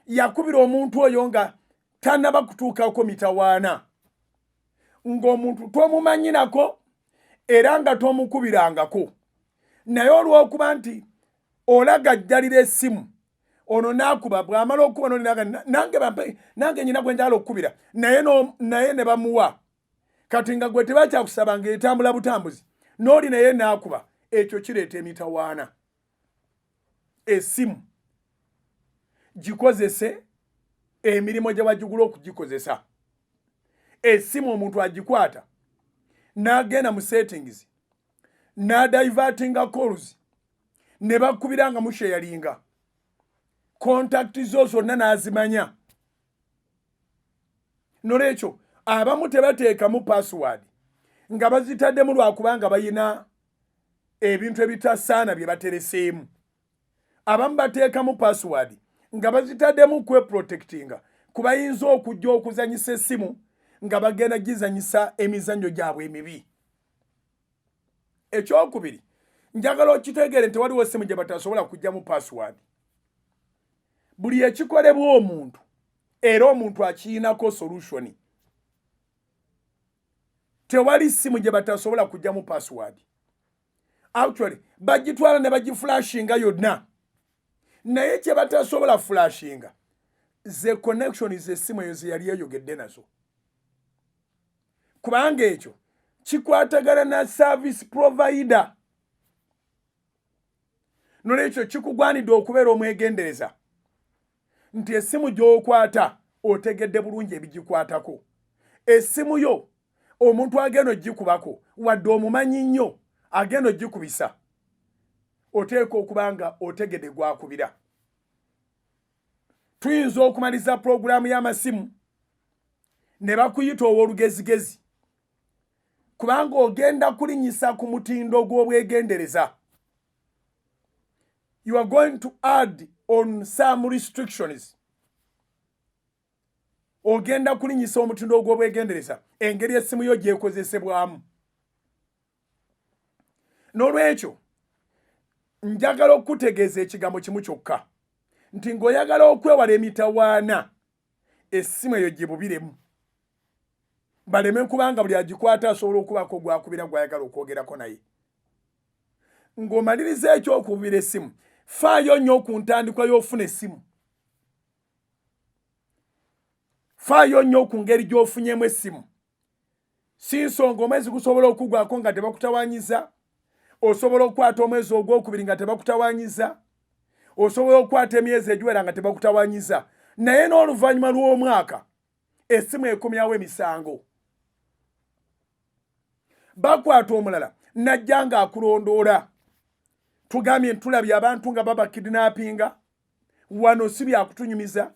S1: yakubira omuntu oyo nga tannaba kutuukako mitawaana, ng'omuntu tomumanyirako era nga tomukubirangako. Naye olw'okuba nti olagajjalira essimu ono n'akuba, bw'amala okuba nange nyina gwe njagala okukubira naye ne bamuwa kati nga gwe tebakyakusaba ng'etambula butambuzi n'oli naye n'akuba, ekyo kireeta emitawaana. Essimu gikozese emirimu gye wagigula okugikozesa. Essimu omuntu agikwata n'agenda mu settings n'adivertinga calls ne bakubira nga musharinga contact zo zonna n'azimanya. Nolwekyo abamu tebateekamu password nga bazitaddemu lwakubanga bayina ebintu ebitasaana bye batereseemu. Abamu bateekamu password nga bazitaddemu kweprotectinga kubayinza okujja okuzanyisa essimu nga bagenda gizanyisa emizannyo gyabwe emibi. Ekyokubiri, njagala okitegeere nti waliwo essimu gye batasobola kujjamu password. Buli ekikolebwa omuntu era omuntu akiyinako solution. Tewali ssimu gye batasobola kujjamu password. Actually bagitwala ne bagiflashinga yonna. Naye kye batasobola flashinga ze connections essimu eyo ze yali eyogedde nazo. Kubanga ekyo kikwatagana na service provider. Nolwekyo kikugwanidde okubeera omwegendereza nti essimu gy'okwata otegedde bulungi ebigikwatako. Essimu yo omuntu agenda ogikubako wadde omumanyi nnyo agenda ogikubisa, oteeka okuba nga otegedde gwakubira. Tuyinza okumaliza pulogulaamu y'amasimu ne bakuyita ow'olugezigezi kubanga ogenda kulinnyisa ku mutindo gw'obwegendereza. You are going to add on some restrictions. Ogenda kulinnyisa omutindo gw'obwegendereza engeri essimu yo gyekozesebwamu. N'olwekyo njagala okutegeeza ekigambo kimu kyokka nti ng'oyagala okwewala emitawaana essimu eyo gibubiremu baleme kubanga buli agikwata asobola okubako gwakubira gwayagala okwogerako naye. Ng'omaliriza ekyokubira essimu faayo nnyo ku ntandikwa y'ofuna essimu. Faayo nnyo ku ngeri gy'ofunyemu essimu. Si nsonga omwezi gusobola okugwako nga tebakutawanyiza, osobola okukwata omwezi ogwokubiri nga tebakutawanyiza, osobola okukwata emyezi egiwera nga tebakutawanyiza, naye n'oluvannyuma lw'omwaka essimu ekomyawo emisango. Bakwata omulala najja ng'akulondoola, tugambye ntulabye abantu nga baba kidnappinga, wano si byakutunyumiza.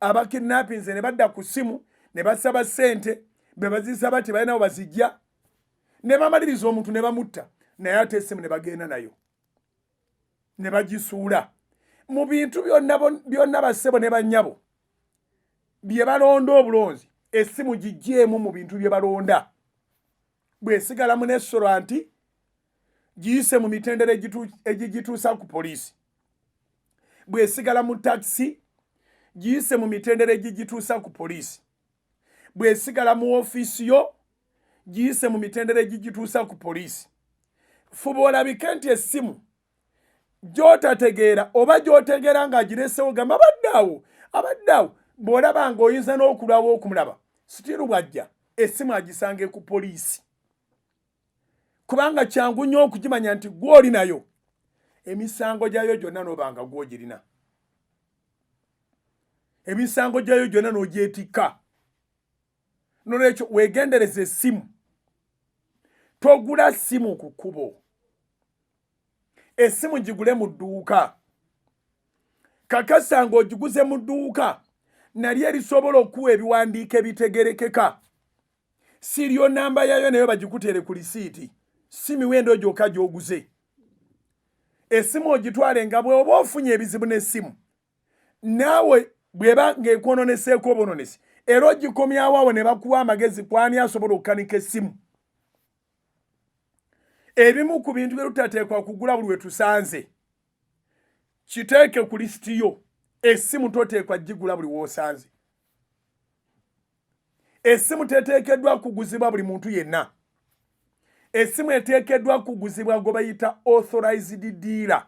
S1: Aba kidnappinze ne badda ku ssimu ne basaba ssente, be bazisaba tebalinawo bazijja, ne bamaliriza omuntu ne bamutta, naye ate essimu ne bagenda nayo ne bagisuula. Mu bintu byonna bassebo ne bannyabo bye balonda obulonzi, essimu giggyemu mu bintu bye balonda. Bwesigala mu restaurant giyise mu mitendera egigituusa ku poliisi. Bwesigala mu taxi giyise mu mitendera egigituusa ku poliisi. Bwesigala mu ofiisi yo giyise mu mitendera egigituusa ku poliisi. Fuba olabike nti essimu gy'otategeera oba gy'otegeera ng'agiresewo gamba abaddeawo bw'olaba ng'oyinza n'okulwawo okumulaba sitiru bw'ajja essimu agisange ku poliisi. Kubanga kyangu nnyo okugimanya nti gw'oli nayo emisango gyayo gyonna n'obanga gw'ogirina. Emisango gyayo gyonna n'ogyetikka. N'olwekyo weegendereza essimu. Togula ssimu ku kkubo. Essimu gigule mu dduuka. Kakasa ng'ogiguze mu dduuka nalyo erisobola okuwa ebiwandiiko ebitegerekeka. Siriyo namba yayo nayo bagikutere ku lisiiti. Si miwendo gyokka gy'oguze. Essimu ogitwale nga bw'oba ofunye ebizibu n'essimu, naawe bw'eba ng'ekwononeseeko obwononesi, era ogikomyawo awo ne bakuwa amagezi kwani asobola okukanika essimu. Ebimu ku bintu bye tutateekwa kugula buli we tusanze kiteeke ku lisiti yo. Essimu toteekwa gigula buli w'osanze. Essimu teteekeddwa kuguzibwa buli muntu yenna. Essimu eteekeddwa kuguzibwa gwe bayita authorized dealer,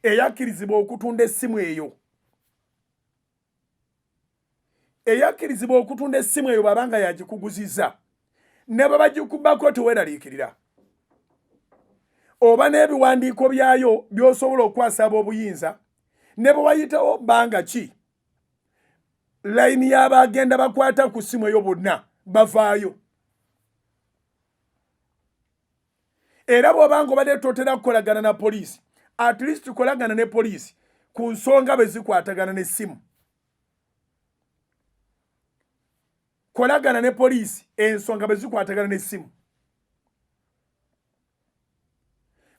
S1: eyakkirizibwa okutunda essimu eyo. Eyakkirizibwa okutunda essimu eyo bw'abanga yagikuguzizza, ne bwe bagikubbako teweeraliikirira. Oba n'ebiwandiiko byayo by'osobola okukwasa ab'obuyinza, ne bwe wayitawo bbanga ki, layini y'abagenda bakwata ku ssimu eyo bonna bavaayo. Era bw'obanga obadde totera kukolagana na poliisi, at least kolagana ne poliisi ku nsonga bwe zikwatagana n'essimu. Kolagana ne poliisi ensonga bwe zikwatagana n'essimu.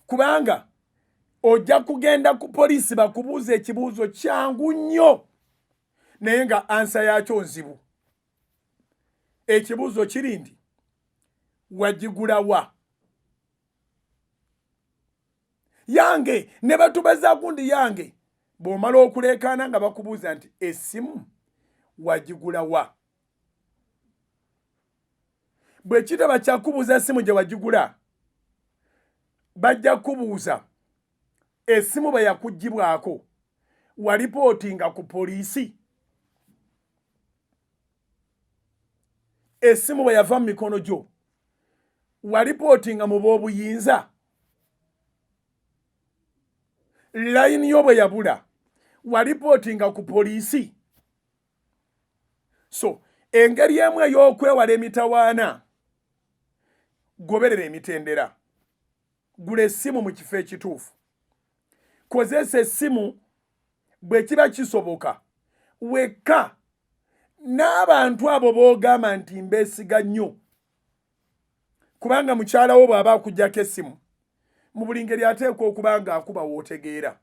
S1: Kubanga ojja kugenda ku poliisi bakubuuza ekibuuzo kyangu nnyo naye nga ansa yakyo nzibu. Ekibuuzo kiri nti wagigula wa? Yange ne batubaza gundi yange. Bw'omala okuleekaana nga bakubuuza nti essimu wagigula wa? Bwe kitaba kyakubuuza essimu gye wagigula, bajja kubuuza essimu bwe yakuggibwako walipootinga ku poliisi? Essimu bwe yava mu mikono gyo walipootinga mu b'obuyinza? Layini yo bwe yabula walipootinga ku poliisi? So engeri emu ey'okwewala emitawaana, goberera emitendera. Gula essimu mu kifo ekituufu. Kozesa essimu bwe kiba kisoboka wekka n'abantu abo b'ogamba nti mbeesiga nnyo. Kubanga mukyala wo bw'aba akuggyako essimu, mu buli ngeri ateekwa okuba ng'akuba w'otegeera.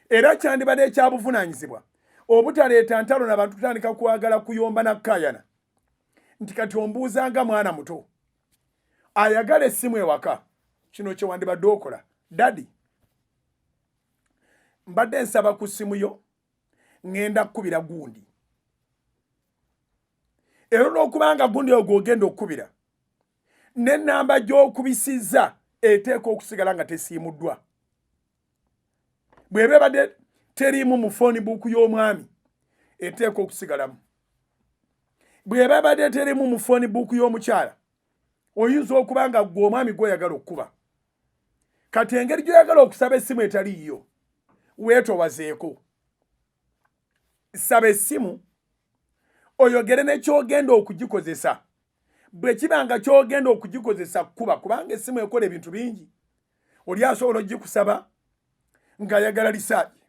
S1: Era kyandibadde ekyabuvunaanyizibwa obutaleeta ntalo n'abantu kutandika kwagala kuyomba na kkaayana nti kati ombuuza nga mwana muto. ayagala essimu ewaka kino kye wandibadde okola dadi mbadde nsaba ku ssimu yo ngenda kukubira gundi era n'okubanga gundi oyo gw'ogenda okukubira n'ennamba gy'okubisizza eteeka okusigala nga tesiimuddwa bw'eba ebadde teriimu mu phone book y'omwami eteeka okusigalamu bw'eba ebadde teriimu mu phone book y'omukyala oyinza okuba nga gwe omwami gw'oyagala okukuba kati engeri gy'oyagala okusaba essimu etaliiyo weetowazeeko saba essimu oyogere ne ky'ogenda okugikozesa bwe kiba nga ky'ogenda okugikozesa kukuba kubanga essimu ekola ebintu bingi oli asobola ogikusaba ng'ayagala lisaaki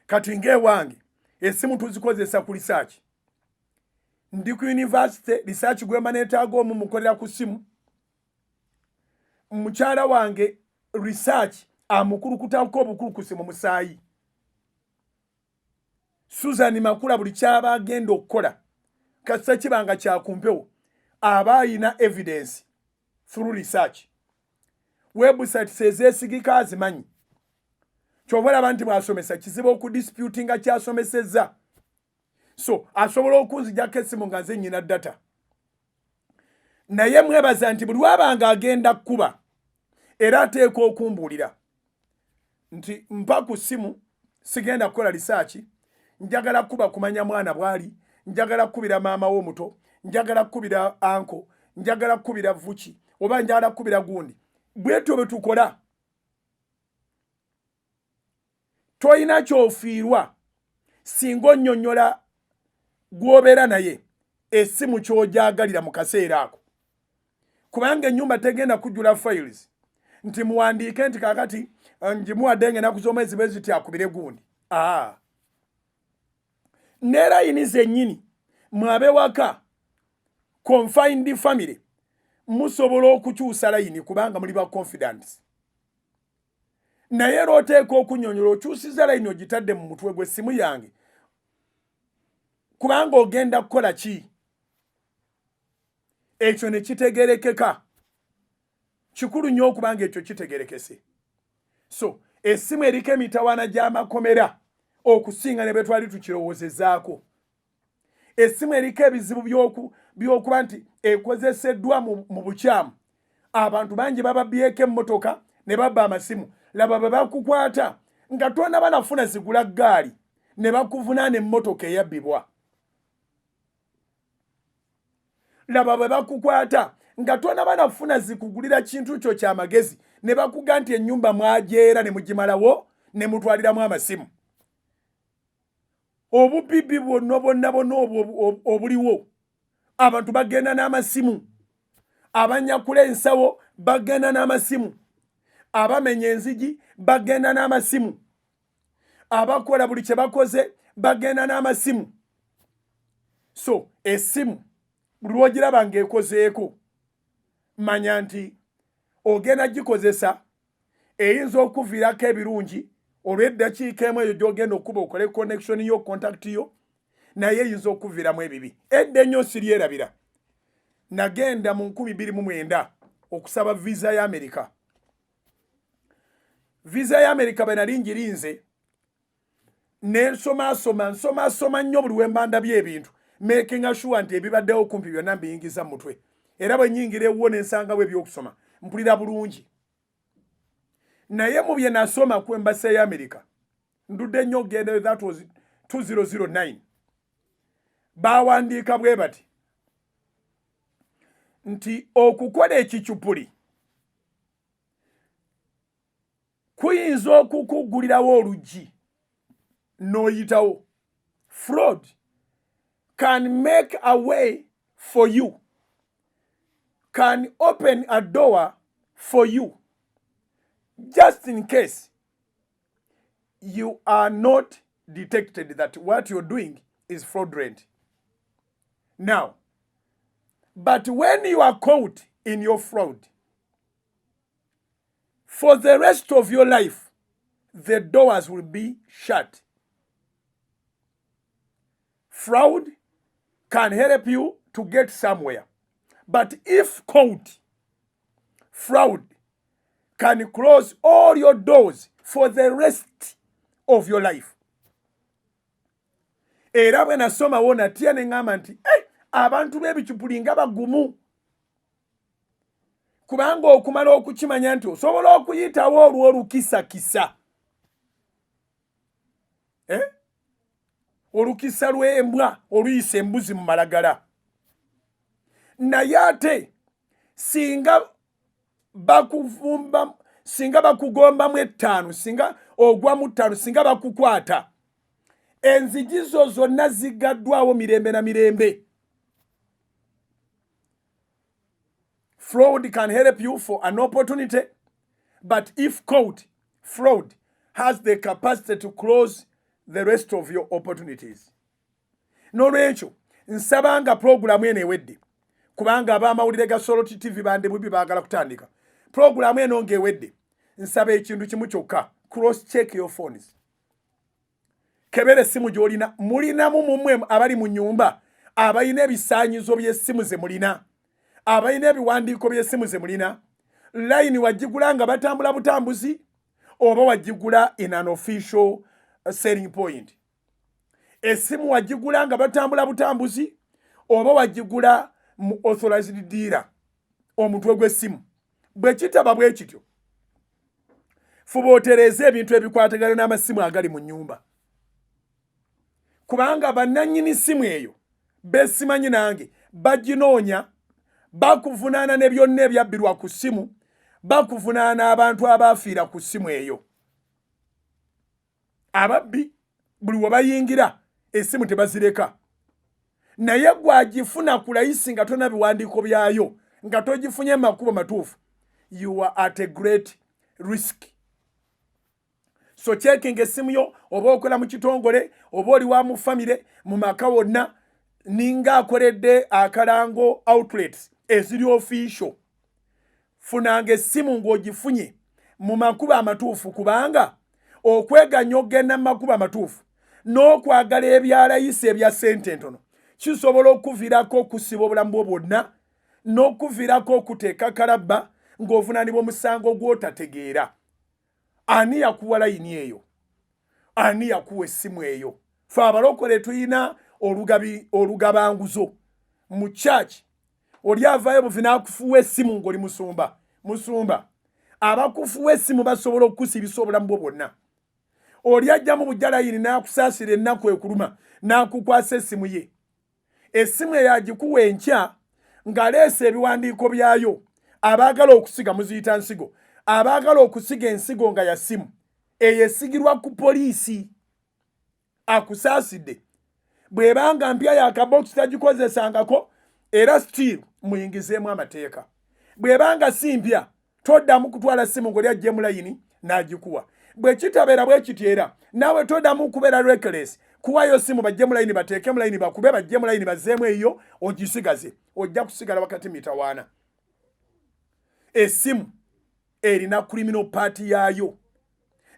S1: kati ng'ewange essimu tuzikozesa ku lisaaki ndi ku university lisaaki gwemba neetaaga omu mukolera ku ssimu mukyala wange research amukulukutako obukulukusi mu musaayi Susan Makula buli kyaba agenda okukola kasa kibanga kyakumpewo aba ayina evidence through research website sezeesigika azimanyi kyova abantu basomesa kizibu okudisputing nga kyasomesezza so asobola okunzijako essimu nga nze nnyina data naye mwebaza nti buli wabanga agenda kuba era ateeka okumbuulira nti mpa ku ssimu sigenda kukola research njagala kuba kumanya mwana bwali njagala kubira maama w'omuto njagala kubira anko njagala kubira vuki oba njagala kubira gundi bwetu bwe tukola toyina kyofiirwa singa onnyonnyola gw'obeera naye essimu ky'ojagalira mu kaseera ako kubanga ennyumba tegenda kujjula files nti muwandiike nti kakati njimuwadde ng'ennaku z'omwezi bwe ziti akubire gundi ne layini zennyini mwabe waka confined family musobola okukyusa layini kubanga muli ba confidence naye looteeka okunnyonnyola okyusiza layini ogitadde mu mutwe gw'essimu yange kubanga ogenda kukola ki ekyo ne kitegerekeka kikulu nnyo okubanga ekyo kitegerekese so essimu eriko emitawaana gy'amakomera okusinga ne bwe twali tukirowoozezaako essimu eriko ebizibu by'okuba nti ekozeseddwa mu bukyamu abantu bangi bababyeko emmotoka ne babba amasimu laba bwe bakukwata nga tonaba nafuna zigula ggaali ne bakuvunaana emmotoka eyabbibwa laba bwe bakukwata nga tonaba nafuna zikugulira kintu kyo kyamagezi ne bakuga nti ennyumba mwajeera ne mugimalawo ne mutwaliramu amasimu obubbi bwonna obuliwo abantu bagenda n'amasimu abanyakula ensawo bagenda n'amasimu abamenya enzigi bagenda n'amasimu abakola buli kye bakoze bagenda n'amasimu so essimu buli lwogiraba ng'ekozeeko manya nti ogenda gikozesa eyinza okuviirako ebirungi olw'eddakiika emu eyo gy'ogenda okuba okole connection yo contact yo naye eyinza okuviiramu ebibi edda ennyo siryerabira nagenda mu 2009 okusaba visa ya Amerika bwe nali ngirinze nsoma nnyo buli wemba ndabye ebintu making sure nti ebibaddewo kumpi byonna mbiyingiza mu mutwe era bwe nnyingira ewuwo ne nsangawo ebyokusoma mpulira bulungi naye mu bye nasoma ku embasi ya Amerika ndudde nnyo ogenda that was 2009 bawandiika bwe bati nti okukola ekikyupuli kuyinza okukugulirawo oluggi n'oyitawo fraud can make a way for you can open a door for you just in case you are not detected that what you're doing is fraudulent. Now, but when you are caught in your fraud, for the rest of your life, the doors will be shut. Fraud can help you to get somewhere, But if caught, fraud can close all your doors for the rest of your life. Era bwe nasomawo natya ne ŋŋamba nti abantu b'ebikyupuli nga bagumu. Kubanga okumala okukimanya nti osobola okuyitawo olw'olukisakisa. Olukisa lw'embwa oluyisa embuzi mu malagala. Naye ate singa bakugombamu ettaano, singa ogwamu ttaano, singa bakukwata, enzigi zo zonna ziggaddwawo mirembe na mirembe. Fraud can help you for an opportunity, but if caught, fraud has the capacity to close the rest of your opportunities. N'olwekyo nsabanga programu eno ewedde, kubanga ab'amawulire ga Soroti TV bande bubi baagala kutandika. Programu eno ng'ewedde, nsaba ekintu kimu kyokka, cross check your phones. Kebere simu gy'olina, mulinamu mumwe abali mu nnyumba abalina ebisaanyizo by'essimu ze mulina, abalina ebiwandiiko by'essimu ze mulina. Line wagigula nga batambula butambuzi, oba wagigula in an official selling point. Essimu wagigula nga batambula butambuzi, oba wagigula mu authorized dealer, omutwe gw'essimu. Bwe kitaba bwe kityo, fuba otereeze ebintu ebikwatagana n'amasimu agali mu nnyumba. Kubanga bannannyini simu eyo besimanyi nange baginoonya, bakuvunaana ne byonna ebyabbirwa ku ssimu, bakuvunaana abantu abaafiira ku ssimu eyo. Ababbi buli we bayingira essimu tebazireka, naye gwagifuna ku layisi nga tona biwandiiko byayo, nga togifunye mu makubo matuufu, you are at a great risk. So checking essimu yo, oba okola mu kitongole, oba oli wa mu famire, mu maka wonna, ninga akoledde akalango outlets eziri official. Funanga essimu ng'ogifunye mu makubo amatuufu, kubanga okweganya ogenda mu makubo amatuufu n'okwagala ebyalayisi ebya ssente entono kisobola okuviirako okusiba obulamu bwo bwonna, n'okuviirako okuteeka kalabba ng'ovunaanibwa omusango gw'otategeera. Ani yakuwa layini eyo? Ani yakuwa essimu eyo? Fe abalokole tulina olugabanguzo mu church. Oli avaayo buvi n'akufuwa essimu ng'oli musumba. Abakufuwa essimu basobola okukusibisa obulamu bwo bwonna. Oli ajja mu bujja layini n'akusaasira ennaku ekuluma n'akukwasa essimu ye. Essimu eyo agikuwa enkya ng'aleese ebiwandiiko byayo. Abaagala okusiga muziyita nsigo. Abaagala okusiga ensigo nga ya ssimu eyo esigirwa ku poliisi akusaasidde. Bw'ebanga mpya yakabokisi tagikozesangako, era still muyingizeemu amateeka. Bw'ebanga si mpya toddamu kutwala ssimu ng'oli ajje mu layini n'agikuwa. Bwe kitabeera bwe kitera, naawe toddamu kubeera reckless, kuwayo ssimu bajje mu layini bateeke mu layini bakube bajje mu layini bazzeemu eyo ogisigaze. Ojja kusigala wakati mitawaana. Essimu erina criminal party yayo.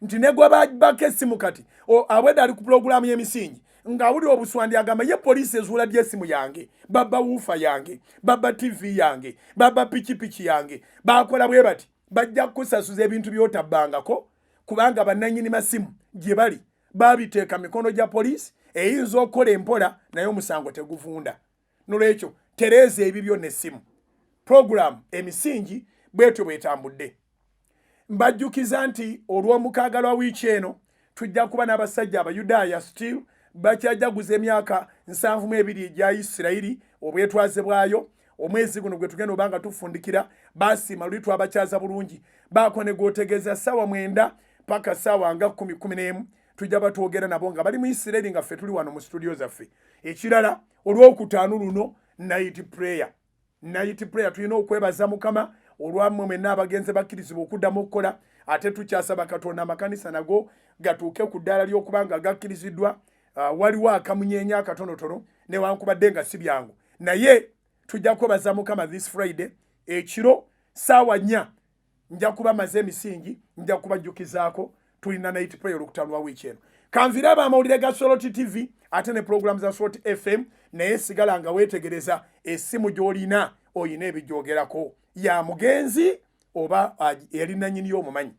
S1: Nti ne gwe babako essimu kati abwedde ali ku pulogulaamu y'emisingi ng'awulira obuswandi agamba ye poliisi ezuula dya essimu yange, babba wuufa yange, babba TV yange, babba pikipiki yange, bakola bwe bati bajja kukusasuza ebintu by'otabbangako, kubanga bannannyini masimu gye bali babiteeka mikono gya poliisi eyinza okukola empola naye omusango teguvunda. Nolwekyo tereeza ebibyo n'essimu. Pulogulaamu emisingi bwetyo bwetambudde. Mbajjukiza nti olw'omukaaga lwa wiiki eno tujja kuba n'abasajja Abayudaaya still bakyajaguza emyaka 72 egya Isirayiri obwetwaze bwayo. Omwezi guno gwe tugenda obanga tufundikira basiima luli twabakyaza bulungi. Baako ne gootegeeza ssaawa 9 paka ssaawa nga 10-11 tujja batwogera nabo nga bali mu Isirayiri nga ffe tuli wano mu studio zaffe. Ekirala olw'okutaano luno night prayer tulina okwebaza Mukama olwammwe mwenna abagenze bakkirizibwa okuddamu okukola, ate tukyasaba Katonda amakanisa nago gatuuke ku ddaala ly'okubanga gakkiriziddwa. Waliwo akamunyeenya akatonotono newankubadde nga si byangu, naye tujja kwebaza Mukama this Friday ekiro ssaawa 4 nja kuba maze emisingi, nja kubajjukizaako tulina night prayer olwokutaano lwa wiiki eno. Kanvire ab'amawulire ga Soroti TV ate ne program za Soroti FM, naye sigala nga weetegereza essimu gy'olina oyina ebijjogerako ya mugenzi oba yali nanyini y'omumanyi